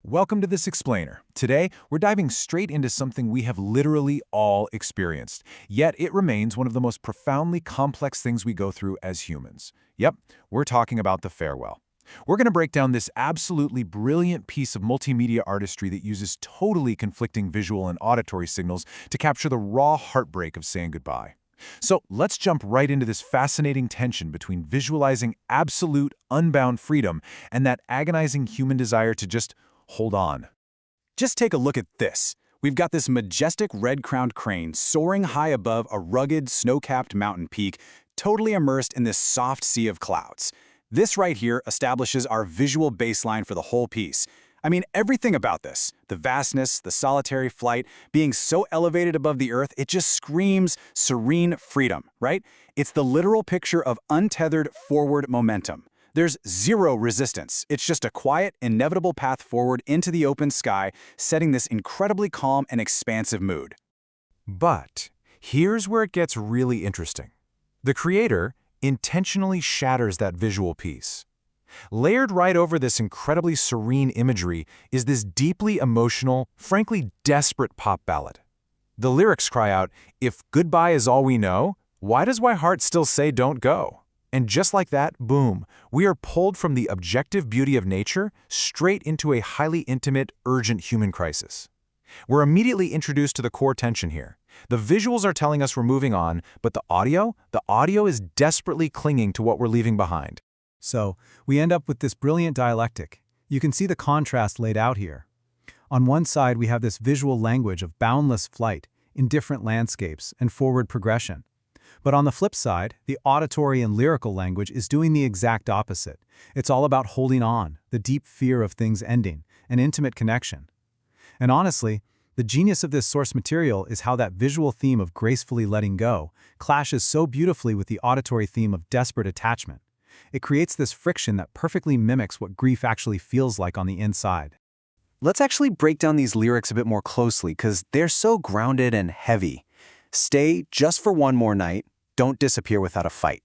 Welcome to this explainer. Today, we're diving straight into something we have literally all experienced, yet it remains one of the most profoundly complex things we go through as humans. Yep, we're talking about the farewell. We're going to break down this absolutely brilliant piece of multimedia artistry that uses totally conflicting visual and auditory signals to capture the raw heartbreak of saying goodbye. So let's jump right into this fascinating tension between visualizing absolute, unbound freedom and that agonizing human desire to just hold on. Just take a look at this. We've got this majestic red-crowned crane soaring high above a rugged, snow-capped mountain peak, totally immersed in this soft sea of clouds. This right here establishes our visual baseline for the whole piece. I mean, everything about this, the vastness, the solitary flight, being so elevated above the earth, it just screams serene freedom, right? It's the literal picture of untethered forward momentum. There's zero resistance. It's just a quiet, inevitable path forward into the open sky, setting this incredibly calm and expansive mood. But here's where it gets really interesting. The creator intentionally shatters that visual piece. Layered right over this incredibly serene imagery is this deeply emotional, frankly desperate pop ballad. The lyrics cry out, "If goodbye is all we know, why does my heart still say don't go?" And just like that, boom, we are pulled from the objective beauty of nature straight into a highly intimate, urgent human crisis. We're immediately introduced to the core tension here. The visuals are telling us we're moving on, but the audio is desperately clinging to what we're leaving behind. So, we end up with this brilliant dialectic. You can see the contrast laid out here. On one side, we have this visual language of boundless flight, indifferent landscapes, and forward progression. But on the flip side, the auditory and lyrical language is doing the exact opposite. It's all about holding on, the deep fear of things ending, an intimate connection. And honestly, the genius of this source material is how that visual theme of gracefully letting go clashes so beautifully with the auditory theme of desperate attachment. It creates this friction that perfectly mimics what grief actually feels like on the inside. Let's actually break down these lyrics a bit more closely because they're so grounded and heavy. Stay just for one more night, don't disappear without a fight.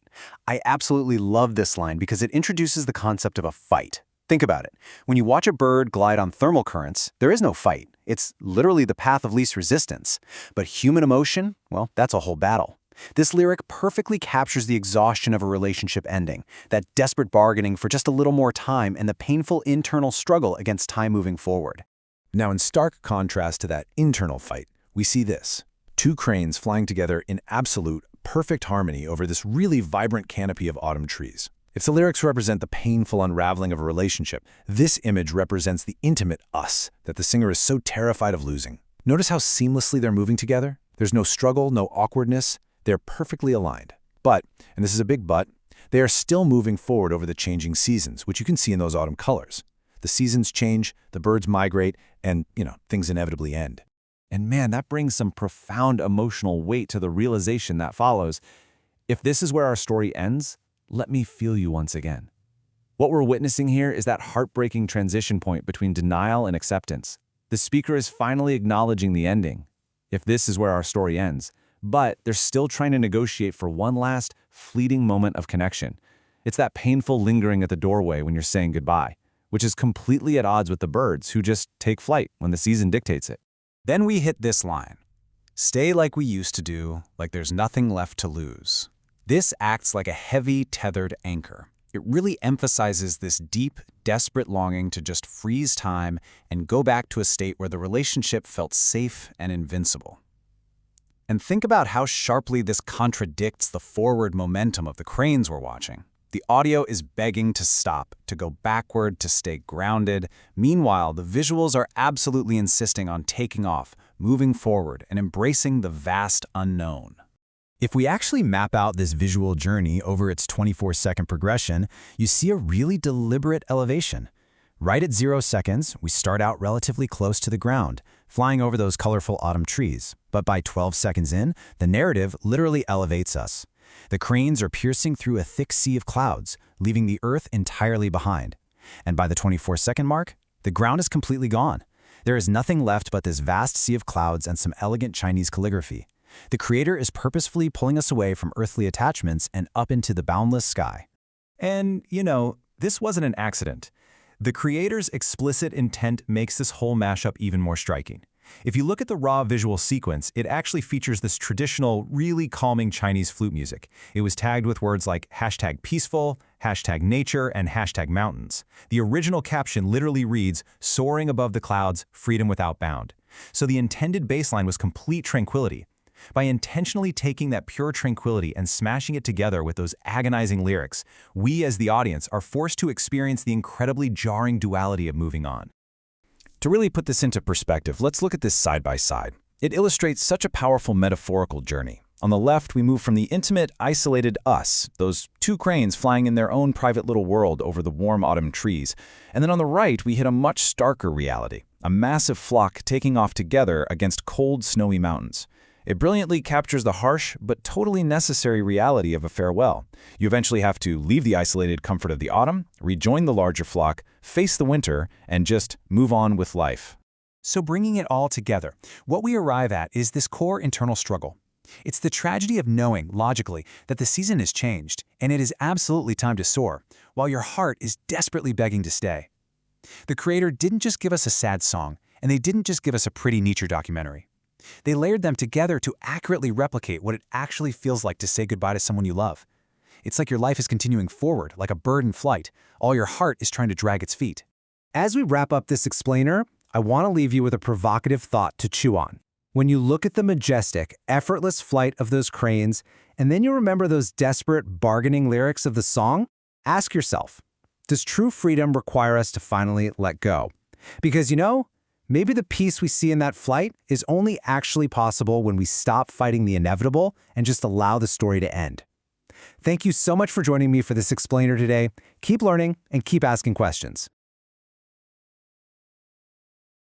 I absolutely love this line because it introduces the concept of a fight. Think about it. When you watch a bird glide on thermal currents, there is no fight. It's literally the path of least resistance. But human emotion, well, that's a whole battle. This lyric perfectly captures the exhaustion of a relationship ending, that desperate bargaining for just a little more time and the painful internal struggle against time moving forward. Now, in stark contrast to that internal fight, we see this. Two cranes flying together in absolute, perfect harmony over this really vibrant canopy of autumn trees. If the lyrics represent the painful unraveling of a relationship, this image represents the intimate us that the singer is so terrified of losing. Notice how seamlessly they're moving together? There's no struggle, no awkwardness. They're perfectly aligned. But, and this is a big but, they are still moving forward over the changing seasons, which you can see in those autumn colors. The seasons change, the birds migrate, and, things inevitably end. And man, that brings some profound emotional weight to the realization that follows. If this is where our story ends, let me feel you once again. What we're witnessing here is that heartbreaking transition point between denial and acceptance. The speaker is finally acknowledging the ending, if this is where our story ends, but they're still trying to negotiate for one last, fleeting moment of connection. It's that painful lingering at the doorway when you're saying goodbye, which is completely at odds with the birds who just take flight when the season dictates it. Then we hit this line. Stay like we used to do, like there's nothing left to lose. This acts like a heavy, tethered anchor. It really emphasizes this deep, desperate longing to just freeze time and go back to a state where the relationship felt safe and invincible. And think about how sharply this contradicts the forward momentum of the cranes we're watching. The audio is begging to stop, to go backward, to stay grounded. Meanwhile, the visuals are absolutely insisting on taking off, moving forward, and embracing the vast unknown. If we actually map out this visual journey over its 24-second progression, you see a really deliberate elevation. Right at 0 seconds, we start out relatively close to the ground, flying over those colorful autumn trees. But by 12 seconds in, the narrative literally elevates us. The cranes are piercing through a thick sea of clouds, leaving the earth entirely behind. And by the 24-second mark, the ground is completely gone. There is nothing left but this vast sea of clouds and some elegant Chinese calligraphy. The creator is purposefully pulling us away from earthly attachments and up into the boundless sky. And, this wasn't an accident. The creator's explicit intent makes this whole mashup even more striking. If you look at the raw visual sequence, it actually features this traditional, really calming Chinese flute music. It was tagged with words like #peaceful, #nature, and #mountains. The original caption literally reads, "Soaring above the clouds, freedom without bound." So the intended baseline was complete tranquility. By intentionally taking that pure tranquility and smashing it together with those agonizing lyrics, we as the audience are forced to experience the incredibly jarring duality of moving on. To really put this into perspective, let's look at this side by side. It illustrates such a powerful metaphorical journey. On the left, we move from the intimate, isolated us, those two cranes flying in their own private little world over the warm autumn trees. And then on the right, we hit a much starker reality, a massive flock taking off together against cold, snowy mountains. It brilliantly captures the harsh but totally necessary reality of a farewell. You eventually have to leave the isolated comfort of the autumn, rejoin the larger flock, face the winter, and just move on with life. So bringing it all together, what we arrive at is this core internal struggle. It's the tragedy of knowing, logically, that the season has changed, and it is absolutely time to soar, while your heart is desperately begging to stay. The creator didn't just give us a sad song, and they didn't just give us a pretty nature documentary. They layered them together to accurately replicate what it actually feels like to say goodbye to someone you love. It's like your life is continuing forward, like a bird in flight. All your heart is trying to drag its feet. As we wrap up this explainer, I want to leave you with a provocative thought to chew on. When you look at the majestic, effortless flight of those cranes, and then you remember those desperate, bargaining lyrics of the song, ask yourself, does true freedom require us to finally let go? Because maybe the peace we see in that flight is only actually possible when we stop fighting the inevitable and just allow the story to end. Thank you so much for joining me for this explainer today. Keep learning and keep asking questions.